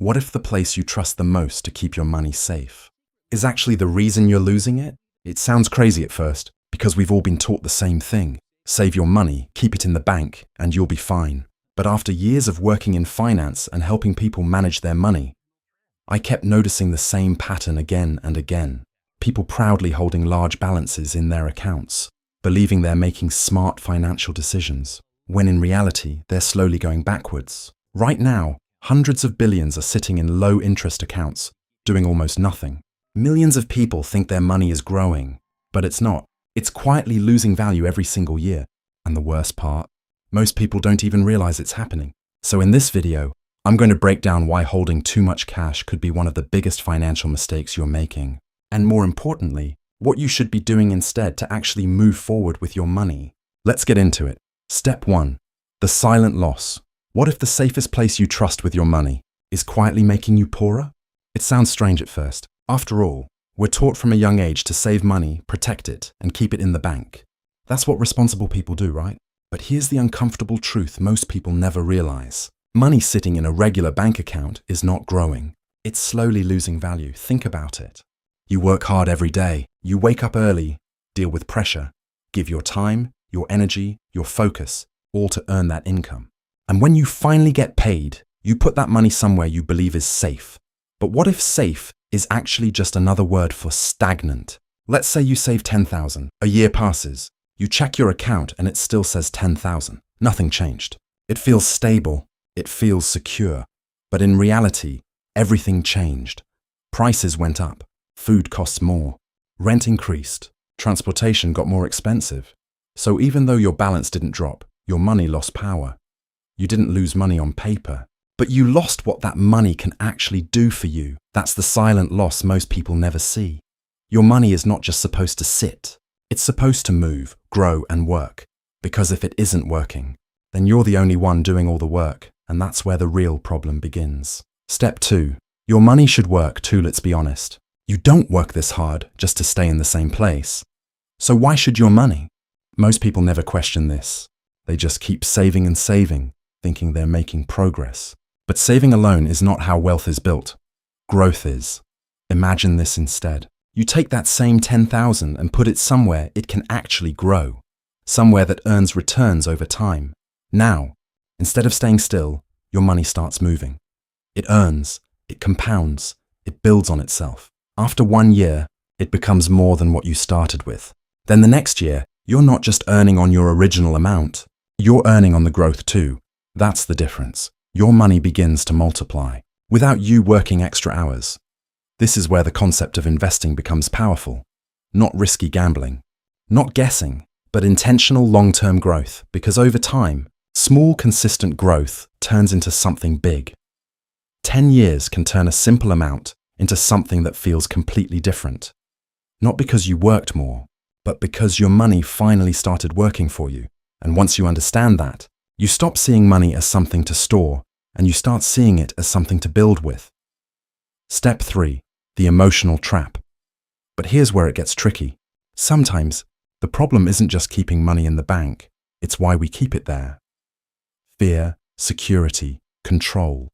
What if the place you trust the most to keep your money safe is actually the reason you're losing it? It sounds crazy at first, because we've all been taught the same thing. Save your money, keep it in the bank, and you'll be fine. But after years of working in finance and helping people manage their money, I kept noticing the same pattern again and again. People proudly holding large balances in their accounts, believing they're making smart financial decisions, when in reality, they're slowly going backwards. Right now, hundreds of billions are sitting in low-interest accounts, doing almost nothing. Millions of people think their money is growing, but it's not. It's quietly losing value every single year. And the worst part, most people don't even realize it's happening. So in this video, I'm going to break down why holding too much cash could be one of the biggest financial mistakes you're making. And more importantly, what you should be doing instead to actually move forward with your money. Let's get into it. Step 1. The silent loss. What if the safest place you trust with your money is quietly making you poorer? It sounds strange at first. After all, we're taught from a young age to save money, protect it, and keep it in the bank. That's what responsible people do, right? But here's the uncomfortable truth most people never realize. Money sitting in a regular bank account is not growing. It's slowly losing value. Think about it. You work hard every day. You wake up early, deal with pressure, give your time, your energy, your focus, all to earn that income. And when you finally get paid, you put that money somewhere you believe is safe. But what if safe is actually just another word for stagnant? Let's say you save 10,000. A year passes. You check your account and it still says 10,000. Nothing changed. It feels stable. It feels secure. But in reality, everything changed. Prices went up. Food costs more. Rent increased. Transportation got more expensive. So even though your balance didn't drop, your money lost power. You didn't lose money on paper, but you lost what that money can actually do for you. That's the silent loss most people never see. Your money is not just supposed to sit. It's supposed to move, grow, and work. Because if it isn't working, then you're the only one doing all the work, and that's where the real problem begins. Step 2. Your money should work too, let's be honest. You don't work this hard just to stay in the same place. So why should your money? Most people never question this. They just keep saving and saving, thinking they're making progress. But saving alone is not how wealth is built. Growth is. Imagine this instead. You take that same 10,000 and put it somewhere it can actually grow. Somewhere that earns returns over time. Now, instead of staying still, your money starts moving. It earns, it compounds, it builds on itself. After 1 year, it becomes more than what you started with. Then the next year, you're not just earning on your original amount. You're earning on the growth too. That's the difference. Your money begins to multiply without you working extra hours. This is where the concept of investing becomes powerful. Not risky gambling, not guessing, but intentional long-term growth, because over time, small consistent growth turns into something big. 10 years can turn a simple amount into something that feels completely different. Not because you worked more, but because your money finally started working for you. And once you understand that, you stop seeing money as something to store, and you start seeing it as something to build with. Step 3. The emotional trap. But here's where it gets tricky. Sometimes, the problem isn't just keeping money in the bank, it's why we keep it there. Fear, security, control.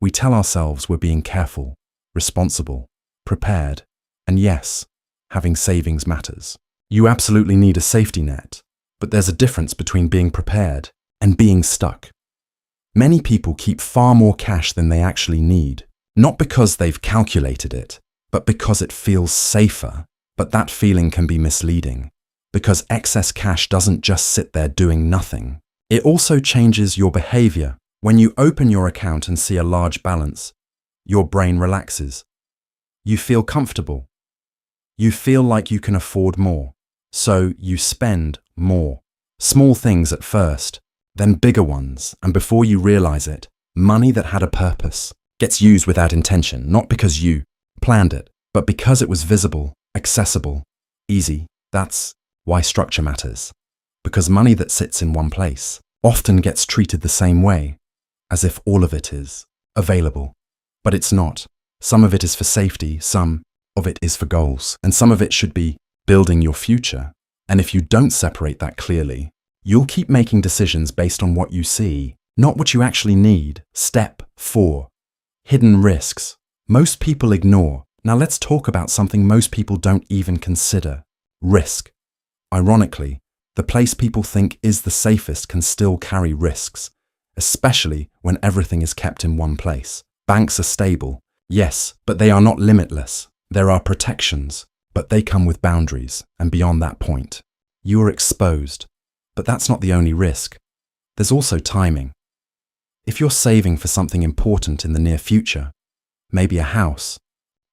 We tell ourselves we're being careful, responsible, prepared, and yes, having savings matters. You absolutely need a safety net, but there's a difference between being prepared and being stuck. Many people keep far more cash than they actually need, not because they've calculated it, but because it feels safer. But that feeling can be misleading, because excess cash doesn't just sit there doing nothing. It also changes your behavior. When you open your account and see a large balance, your brain relaxes. You feel comfortable. You feel like you can afford more. So you spend more. Small things at first, then bigger ones, and before you realize it, money that had a purpose gets used without intention, not because you planned it, but because it was visible, accessible, easy. That's why structure matters. Because money that sits in one place often gets treated the same way, as if all of it is available. But it's not. Some of it is for safety, some of it is for goals, and some of it should be building your future. And if you don't separate that clearly, you'll keep making decisions based on what you see, not what you actually need. Step 4. Hidden risks. Most people ignore. Now let's talk about something most people don't even consider. Risk. Ironically, the place people think is the safest can still carry risks, especially when everything is kept in one place. Banks are stable, yes, but they are not limitless. There are protections, but they come with boundaries, and beyond that point, you are exposed. But that's not the only risk. There's also timing. If you're saving for something important in the near future, maybe a house,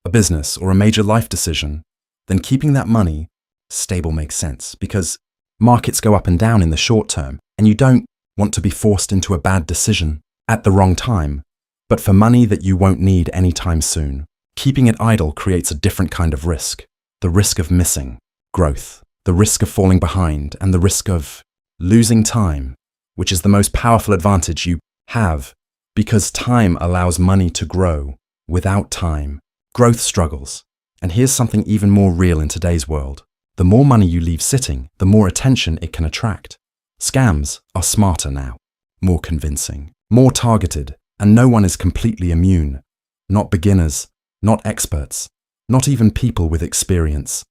a business, or a major life decision, then keeping that money stable makes sense because markets go up and down in the short term, and you don't want to be forced into a bad decision at the wrong time. But for money that you won't need anytime soon, keeping it idle creates a different kind of risk. The risk of missing growth, the risk of falling behind, and the risk of losing time, which is the most powerful advantage you have, because time allows money to grow. Without time, growth struggles. And here's something even more real in today's world. The more money you leave sitting, the more attention it can attract. Scams are smarter now, more convincing, more targeted, and no one is completely immune. Not beginners, not experts, not even people with experience.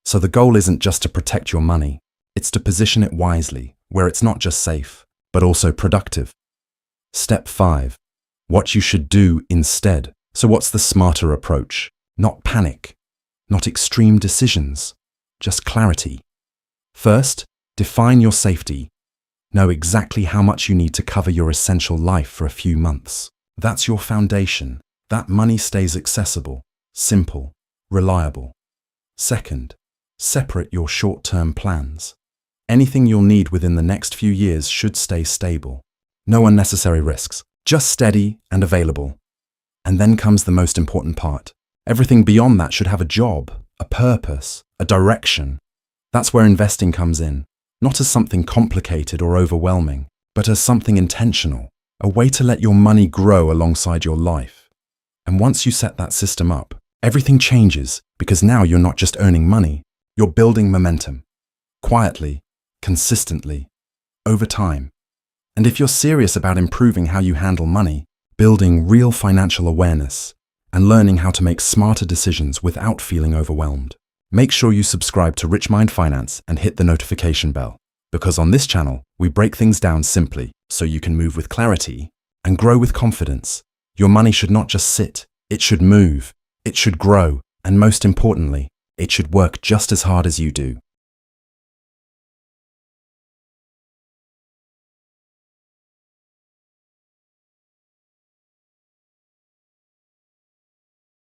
So the goal isn't just to protect your money, it's to position it wisely, where it's not just safe, but also productive. Step 5. What you should do instead. So what's the smarter approach? Not panic, not extreme decisions, just clarity. First, define your safety. Know exactly how much you need to cover your essential life for a few months. That's your foundation. That money stays accessible, simple, reliable. Second, separate your short-term plans. Anything you'll need within the next few years should stay stable. No unnecessary risks, just steady and available. And then comes the most important part. Everything beyond that should have a job, a purpose, a direction. That's where investing comes in, not as something complicated or overwhelming, but as something intentional, a way to let your money grow alongside your life. And once you set that system up, everything changes because now you're not just earning money, you're building momentum. Quietly, consistently, over time. And if you're serious about improving how you handle money, building real financial awareness, and learning how to make smarter decisions without feeling overwhelmed, make sure you subscribe to Rich Mind Finance and hit the notification bell. Because on this channel, we break things down simply so you can move with clarity and grow with confidence. Your money should not just sit, it should move, it should grow, and most importantly, it should work just as hard as you do.